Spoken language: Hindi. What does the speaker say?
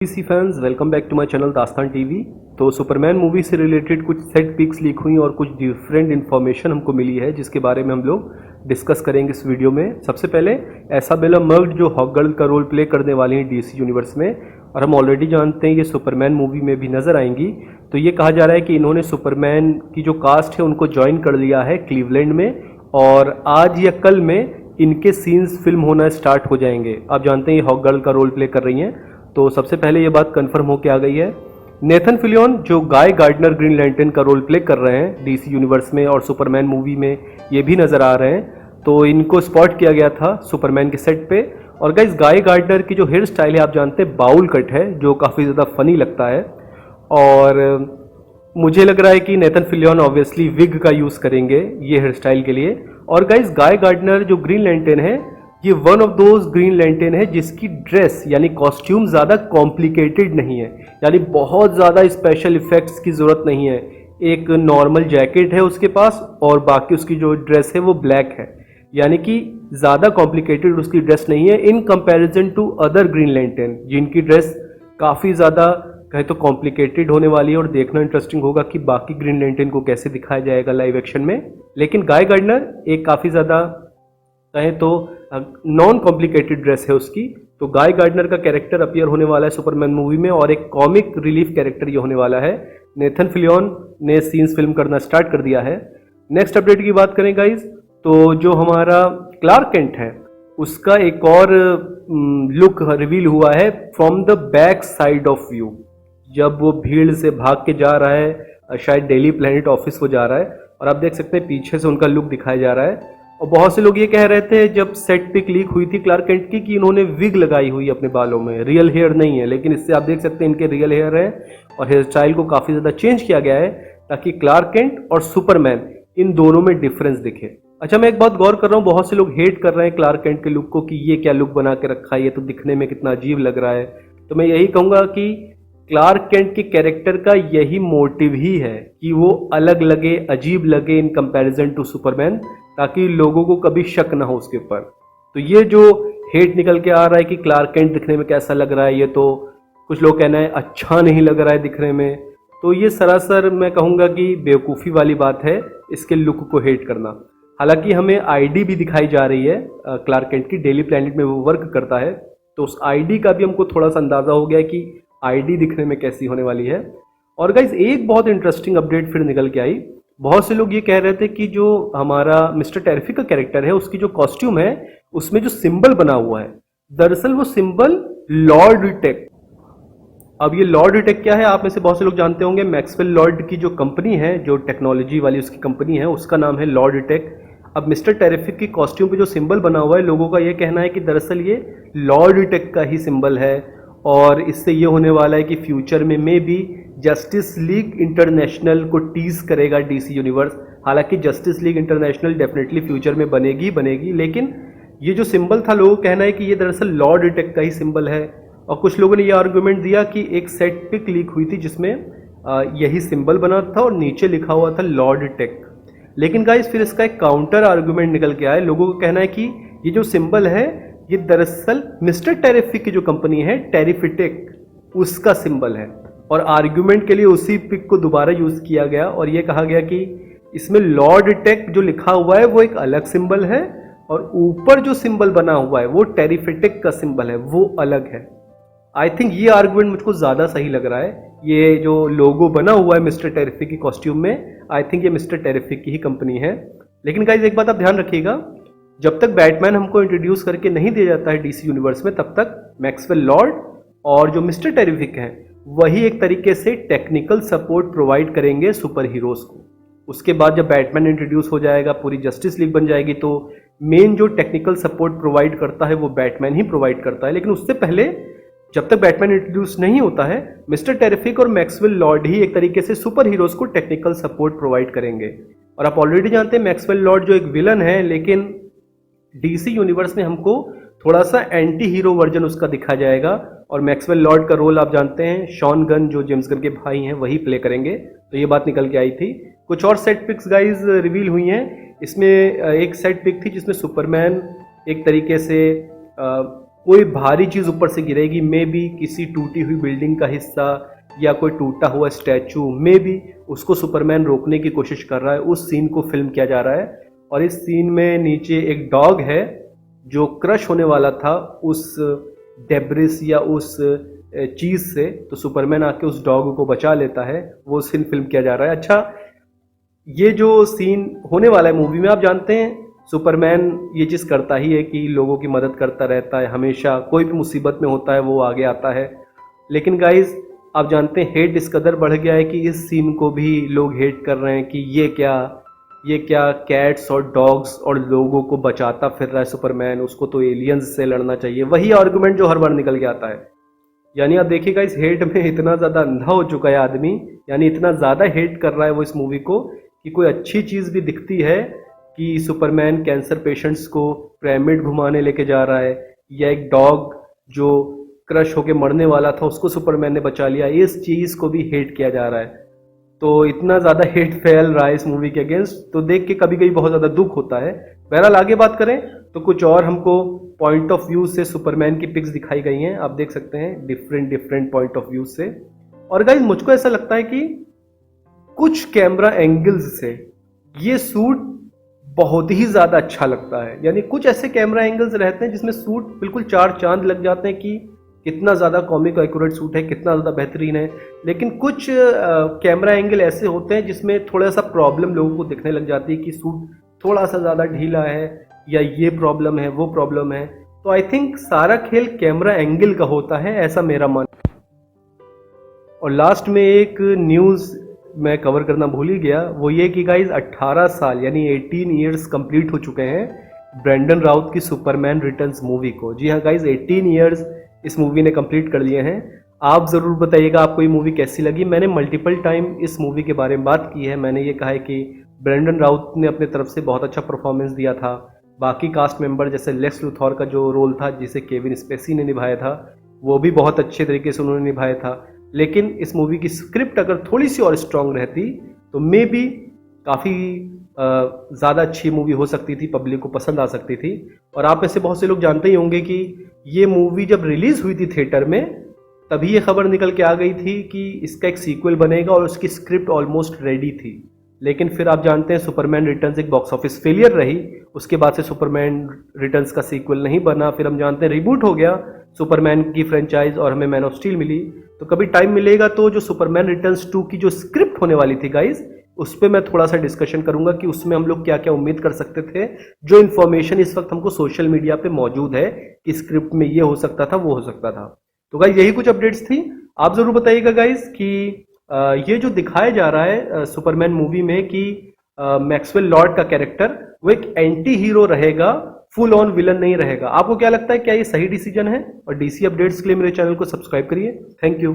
DC fans welcome back to my channel Dastan TV. तो सुपरमैन मूवी से रिलेटेड कुछ सेट पिक्स लीक हुई और कुछ डिफरेंट इन्फॉर्मेशन हमको मिली है जिसके बारे में हम लोग डिस्कस करेंगे इस वीडियो में। सबसे पहले इसाबेला मर्क्ड जो हॉकगर्ल का रोल प्ले करने वाली हैं डीसी यूनिवर्स में, और हम ऑलरेडी जानते हैं ये सुपरमैन मूवी में भी नज़र आएंगी। तो ये कहा जा रहा है कि इन्होंने सुपरमैन की जो कास्ट है उनको ज्वाइन कर लिया है क्लीवलैंड में, और आज या कल में इनके सीन्स फिल्म होना स्टार्ट हो जाएंगे। आप जानते हैं ये हॉकगर्ल का रोल प्ले कर रही हैं, तो सबसे पहले ये बात कंफर्म होके आ गई है। नेथन फिलियन जो गाय गार्डनर ग्रीन लैंटर्न का रोल प्ले कर रहे हैं डीसी यूनिवर्स में और सुपरमैन मूवी में ये भी नज़र आ रहे हैं, तो इनको स्पॉट किया गया था सुपरमैन के सेट पे। और गाइस गाय गार्डनर की जो हेयर स्टाइल है आप जानते हैं बाउल कट है, जो काफ़ी ज़्यादा फनी लगता है। और मुझे लग रहा है कि नेथन फिलियन ऑब्वियसली विग का यूज़ करेंगे ये हेयर स्टाइल के लिए। और गाइस गाय गार्डनर जो ग्रीन लैंटर्न है ये one of those green lantern है जिसकी ड्रेस यानी कॉस्ट्यूम ज़्यादा कॉम्प्लिकेटेड नहीं है, यानी बहुत ज़्यादा स्पेशल इफेक्ट्स की ज़रूरत नहीं है। एक नॉर्मल जैकेट है उसके पास और बाकी उसकी जो ड्रेस है वो ब्लैक है, यानी कि ज़्यादा कॉम्प्लिकेटेड उसकी ड्रेस नहीं है in comparison to other green lantern जिनकी ड्रेस काफ़ी ज़्यादा कहे तो कॉम्प्लिकेटेड होने वाली है। और देखना इंटरेस्टिंग होगा कि बाकी ग्रीन लैंटर्न को कैसे दिखाया जाएगा लाइव एक्शन में। लेकिन गाय गार्डनर एक काफ़ी ज़्यादा कहें तो नॉन कॉम्प्लिकेटेड ड्रेस है उसकी। तो गाय गार्डनर का कैरेक्टर अपीयर होने वाला है सुपरमैन मूवी में और एक कॉमिक रिलीफ कैरेक्टर ये होने वाला है। नेथन फिलियन ने सीन्स फिल्म करना स्टार्ट कर दिया है। नेक्स्ट अपडेट की बात करें गाइज, तो जो हमारा क्लार्क केंट है उसका एक और लुक रिवील हुआ है from the back side of view. जब वो भीड़ से भाग के जा रहा है, शायद डेली प्लैनेट ऑफिस को जा रहा है, और आप देख सकते हैं पीछे से उनका लुक दिखाया जा रहा है। और बहुत से लोग ये कह रहे थे जब सेट पिक लीक हुई थी क्लार्क केंट की कि इन्होंने विग लगाई हुई अपने बालों में, रियल हेयर नहीं है। लेकिन इससे आप देख सकते हैं इनके रियल हेयर है और हेयर स्टाइल को काफ़ी ज़्यादा चेंज किया गया है ताकि क्लार्क केंट और सुपरमैन इन दोनों में डिफरेंस दिखे। अच्छा, मैं एक बात गौर कर रहा हूँ, बहुत से लोग हेट कर रहे हैं क्लार्क केंट के लुक को कि ये क्या लुक बना के रखा है, ये तो दिखने में कितना अजीब लग रहा है। तो मैं यही कहूँगा कि क्लार्क केंट के कैरेक्टर का यही मोटिव ही है कि वो अलग लगे, अजीब लगे इन कंपैरिजन टू सुपरमैन, ताकि लोगों को कभी शक ना हो उसके ऊपर। तो ये जो हेट निकल के आ रहा है कि क्लार्क केंट दिखने में कैसा लग रहा है, ये तो कुछ लोग कहना है अच्छा नहीं लग रहा है दिखने में, तो ये सरासर मैं कहूँगा कि बेवकूफ़ी वाली बात है इसके लुक को हेट करना। हालांकि हमें आईडी भी दिखाई जा रही है क्लार्क केंट की, डेली प्लैनेट में वो वर्क करता है, तो उस आईडी का भी हमको थोड़ा सा अंदाज़ा हो गया कि आईडी दिखने में कैसी होने वाली है। और गाइज एक बहुत इंटरेस्टिंग अपडेट फिर निकल के आई। बहुत से लोग ये कह रहे थे कि जो हमारा मिस्टर टेरिफिक का कैरेक्टर है उसकी जो कॉस्ट्यूम है उसमें जो सिंबल बना हुआ है, दरअसल वो सिंबल लॉर्ड टेक। अब ये लॉर्ड टेक क्या है आप में से बहुत से लोग जानते होंगे। मैक्सवेल लॉर्ड की जो कंपनी है, जो टेक्नोलॉजी वाली उसकी कंपनी है, उसका नाम है लॉर्ड टेक। अब मिस्टर टेरिफिक की कॉस्ट्यूम पे जो सिंबल बना हुआ है, लोगों का ये कहना है कि दरअसल ये लॉर्ड टेक का ही सिंबल है, और इससे ये होने वाला है कि फ्यूचर में may be justice league international को टीज करेगा डीसी यूनिवर्स। हालांकि justice league international definitely future में बनेगी, लेकिन ये जो सिंबल था लोगों का कहना है कि ये दरअसल लॉर्ड टेक का ही सिंबल है। और कुछ लोगों ने ये आर्गूमेंट दिया कि एक सेट पिक लीक हुई थी जिसमें यही सिंबल बना था और नीचे लिखा हुआ था लॉर्ड टेक। लेकिन गाइस फिर इसका एक काउंटर आर्गूमेंट निकल के आया। लोगों का कहना है कि ये जो सिंबल है ये दरअसल मिस्टर टेरिफिक की जो कंपनी है टेरिफिटेक, उसका सिंबल है। और आर्गुमेंट के लिए उसी पिक को दोबारा यूज किया गया और ये कहा गया कि इसमें लॉर्ड टेक जो लिखा हुआ है वो एक अलग सिंबल है और ऊपर जो सिंबल बना हुआ है वो टेरिफिटेक का सिंबल है, वो अलग है। आई थिंक ये आर्गुमेंट मुझको ज़्यादा सही लग रहा है। ये जो लोगो बना हुआ है मिस्टर टेरिफिक की कॉस्ट्यूम में, आई थिंक ये मिस्टर टेरिफिक की ही कंपनी है। लेकिन गाइज एक बात आप ध्यान रखिएगा, जब तक बैटमैन हमको इंट्रोड्यूस करके नहीं दिया जाता है डीसी यूनिवर्स में, तब तक मैक्सवेल लॉर्ड और जो मिस्टर टेरिफिक हैं वही एक तरीके से टेक्निकल सपोर्ट प्रोवाइड करेंगे सुपर हीरोज़ को। उसके बाद जब बैटमैन इंट्रोड्यूस हो जाएगा, पूरी जस्टिस लीग बन जाएगी, तो मेन जो टेक्निकल सपोर्ट प्रोवाइड करता है वो बैटमैन ही प्रोवाइड करता है। लेकिन उससे पहले जब तक बैटमैन इंट्रोड्यूस नहीं होता है, मिस्टर टेरिफिक और मैक्सवेल लॉर्ड ही एक तरीके से सुपर हीरोज़ को टेक्निकल सपोर्ट प्रोवाइड करेंगे। और आप ऑलरेडी जानते हैं मैक्सवेल लॉर्ड जो एक विलन है, लेकिन डीसी यूनिवर्स में हमको थोड़ा सा एंटी हीरो वर्जन उसका दिखा जाएगा। और मैक्सवेल लॉर्ड का रोल आप जानते हैं शॉन गन जो जेम्स गन के भाई हैं वही प्ले करेंगे। तो ये बात निकल के आई थी। कुछ और सेट पिक्स गाइज रिवील हुई हैं। इसमें एक सेट पिक थी जिसमें सुपरमैन एक तरीके से कोई भारी चीज़ ऊपर से गिरेगी, मे बी किसी टूटी हुई बिल्डिंग का हिस्सा या कोई टूटा हुआ स्टैचू, मे बी उसको सुपरमैन रोकने की कोशिश कर रहा है। उस सीन को फिल्म किया जा रहा है और इस सीन में नीचे एक डॉग है जो क्रश होने वाला था उस डेब्रिस या उस चीज़ से, तो सुपरमैन आके उस डॉग को बचा लेता है। वो सीन फिल्म किया जा रहा है। अच्छा, ये जो सीन होने वाला है मूवी में, आप जानते हैं सुपरमैन ये चीज़ करता ही है कि लोगों की मदद करता रहता है, हमेशा कोई भी मुसीबत में होता है वो आगे आता है। लेकिन गाइज आप जानते हैं हेट इस कदर बढ़ गया है कि इस सीन को भी लोग हेट कर रहे हैं कि ये क्या कैट्स और डॉग्स और लोगों को बचाता फिर रहा है सुपरमैन, उसको तो एलियंस से लड़ना चाहिए। वही आर्गुमेंट जो हर बार निकल के आता है। यानी आप देखिएगा इस हेट में इतना ज़्यादा अंधा हो चुका है आदमी, यानी इतना ज़्यादा हेट कर रहा है वो इस मूवी को कि कोई अच्छी चीज़ भी दिखती है कि सुपरमैन कैंसर पेशेंट्स को पिरामिड घुमाने लेके जा रहा है, या एक डॉग जो क्रश होके मरने वाला था उसको सुपरमैन ने बचा लिया, इस चीज़ को भी हेट किया जा रहा है। तो इतना ज़्यादा हेट फैल रहा है इस मूवी के अगेंस्ट, तो देख के कभी कभी बहुत ज़्यादा दुख होता है। बहरहाल आगे बात करें तो कुछ और हमको पॉइंट ऑफ व्यू से सुपरमैन की पिक्स दिखाई गई हैं, आप देख सकते हैं डिफरेंट पॉइंट ऑफ व्यू से। और गाइस मुझको ऐसा लगता है कि कुछ कैमरा एंगल्स से ये सूट बहुत ही ज़्यादा अच्छा लगता है। यानी कुछ ऐसे कैमरा एंगल्स रहते हैं जिसमें सूट बिल्कुल चार चांद लग जाते हैं कि कितना ज़्यादा कॉमिक एक्यूरेट सूट है, कितना ज़्यादा बेहतरीन है। लेकिन कुछ कैमरा एंगल ऐसे होते हैं जिसमें थोड़ा सा प्रॉब्लम लोगों को दिखने लग जाती है कि सूट थोड़ा सा ज़्यादा ढीला है, या ये प्रॉब्लम है वो प्रॉब्लम है। तो आई थिंक सारा खेल कैमरा एंगल का होता है, ऐसा मेरा मानना है। और लास्ट में एक न्यूज़ मैं कवर करना भूल ही गया, वो ये कि गाइज 18 साल यानी 18 ईयर्स कंप्लीट हो चुके हैं ब्रैंडन राउत की सुपरमैन रिटर्न्स मूवी को। जी हाँ गाइज, 18 ईयर्स इस मूवी ने कंप्लीट कर लिए हैं। आप ज़रूर बताइएगा आपको ये मूवी कैसी लगी। मैंने मल्टीपल टाइम इस मूवी के बारे में बात की है। मैंने ये कहा है कि ब्रैंडन राउत ने अपने तरफ से बहुत अच्छा परफॉर्मेंस दिया था। बाकी कास्ट मेंबर जैसे लेक्स लूथर का जो रोल था जिसे केविन स्पेसी ने निभाया था, वो भी बहुत अच्छे तरीके से उन्होंने निभाया था। लेकिन इस मूवी की स्क्रिप्ट अगर थोड़ी सी और स्ट्रांग रहती तो मे बी काफ़ी ज़्यादा अच्छी मूवी हो सकती थी, पब्लिक को पसंद आ सकती थी। और आप में से बहुत से लोग जानते ही होंगे कि ये मूवी जब रिलीज़ हुई थी थिएटर में, तभी ये खबर निकल के आ गई थी कि इसका एक सीक्वल बनेगा और उसकी स्क्रिप्ट ऑलमोस्ट रेडी थी। लेकिन फिर आप जानते हैं सुपरमैन रिटर्न्स एक बॉक्स ऑफिस फेलियर रही, उसके बाद से सुपरमैन रिटर्न्स का सीक्वल नहीं बना। फिर हम जानते हैं रिबूट हो गया सुपरमैन की फ्रेंचाइज और हमें मैन ऑफ स्टील मिली। तो कभी टाइम मिलेगा तो जो सुपरमैन रिटर्न्स 2 की जो स्क्रिप्ट होने वाली थी गाइज, उस पर मैं थोड़ा सा डिस्कशन करूंगा कि उसमें हम लोग क्या क्या उम्मीद कर सकते थे। जो इन्फॉर्मेशन इस वक्त हमको सोशल मीडिया पे मौजूद है कि स्क्रिप्ट में ये हो सकता था, वो हो सकता था। तो गाइज यही कुछ अपडेट्स थी। आप जरूर बताइएगा गाइज कि ये जो दिखाया जा रहा है सुपरमैन मूवी में कि मैक्सवेल लॉर्ड का कैरेक्टर वो एक एंटी हीरो रहेगा, फुल ऑन विलन नहीं रहेगा। आपको क्या लगता है, क्या ये सही डिसीजन है? और डीसी अपडेट्स के लिए मेरे चैनल को सब्सक्राइब करिए। Thank you.